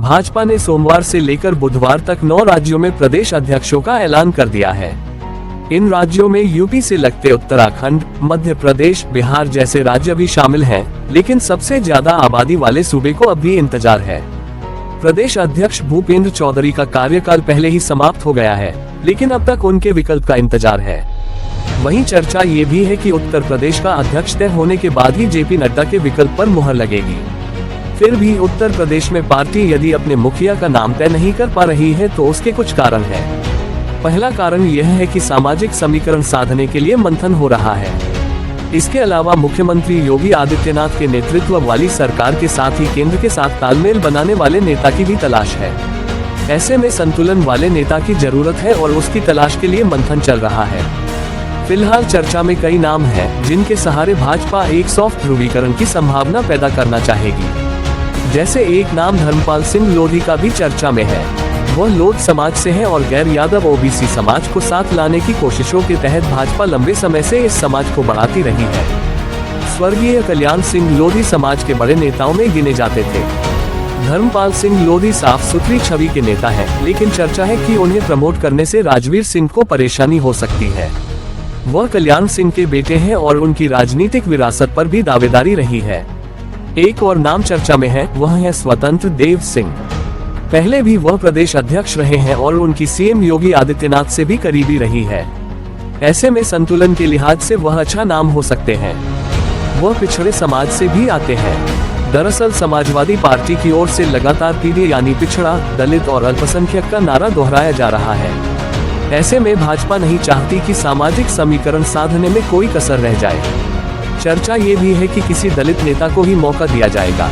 भाजपा ने सोमवार से लेकर बुधवार तक 9 राज्यों में प्रदेश अध्यक्षों का ऐलान कर दिया है। इन राज्यों में यूपी से लगते उत्तराखंड, मध्य प्रदेश, बिहार जैसे राज्य भी शामिल हैं, लेकिन सबसे ज्यादा आबादी वाले सूबे को अब भी इंतजार है। प्रदेश अध्यक्ष भूपेंद्र चौधरी का कार्यकाल पहले ही समाप्त हो गया है, लेकिन अब तक उनके विकल्प का इंतजार है। वहीं चर्चा ये भी है कि उत्तर प्रदेश का अध्यक्ष तय होने के बाद ही जेपी नड्डा के विकल्प पर मुहर लगेगी। फिर भी उत्तर प्रदेश में पार्टी यदि अपने मुखिया का नाम तय नहीं कर पा रही है तो उसके कुछ कारण है। पहला कारण यह है कि सामाजिक समीकरण साधने के लिए मंथन हो रहा है। इसके अलावा मुख्यमंत्री योगी आदित्यनाथ के नेतृत्व वाली सरकार के साथ ही केंद्र के साथ तालमेल बनाने वाले नेता की भी तलाश है। ऐसे में संतुलन वाले नेता की जरूरत है और उसकी तलाश के लिए मंथन चल रहा है। फिलहाल चर्चा में कई नाम हैं, जिनके सहारे भाजपा एक सॉफ्ट ध्रुवीकरण की संभावना पैदा करना चाहेगी। जैसे एक नाम धर्मपाल सिंह लोधी का भी चर्चा में है। वह लोध समाज से है और गैर यादव ओबीसी समाज को साथ लाने की कोशिशों के तहत भाजपा लंबे समय से इस समाज को बढ़ाती रही है। स्वर्गीय कल्याण सिंह लोधी समाज के बड़े नेताओं में गिने जाते थे। धर्मपाल सिंह लोधी साफ सुथरी छवि के नेता हैं, लेकिन चर्चा है कि उन्हें प्रमोट करने से राजवीर सिंह को परेशानी हो सकती है। वह कल्याण सिंह के बेटे हैं और उनकी राजनीतिक विरासत पर भी दावेदारी रही है। एक और नाम चर्चा में है, वह है स्वतंत्र देव सिंह। पहले भी वह प्रदेश अध्यक्ष रहे हैं और उनकी सीएम योगी आदित्यनाथ से भी करीबी रही है। ऐसे में संतुलन के लिहाज से वह अच्छा नाम हो सकते हैं। वह पिछड़े समाज से भी आते हैं। दरअसल समाजवादी पार्टी की ओर से लगातार पीढ़ी यानी पिछड़ा, दलित और अल्पसंख्यक का नारा दोहराया जा रहा है। ऐसे में भाजपा नहीं चाहती कि सामाजिक समीकरण साधने में कोई कसर रह जाए। चर्चा ये भी है कि किसी दलित नेता को ही मौका दिया जाएगा।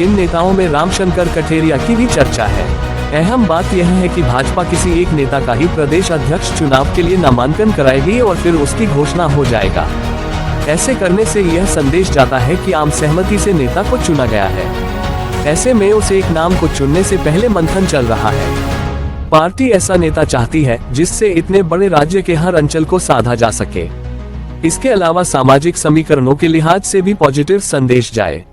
इन नेताओं में रामशंकर कठेरिया की भी चर्चा है। अहम बात यह है कि भाजपा किसी एक नेता का ही प्रदेश अध्यक्ष चुनाव के लिए नामांकन कराएगी और फिर उसकी घोषणा हो जाएगा। ऐसे करने से यह संदेश जाता है कि आम सहमति से नेता को चुना गया है। ऐसे में उस एक नाम को चुनने से पहले मंथन चल रहा है। पार्टी ऐसा नेता चाहती है जिससे इतने बड़े राज्य के हर अंचल को साधा जा सके। इसके अलावा सामाजिक समीकरणों के लिहाज से भी पॉजिटिव संदेश जाए।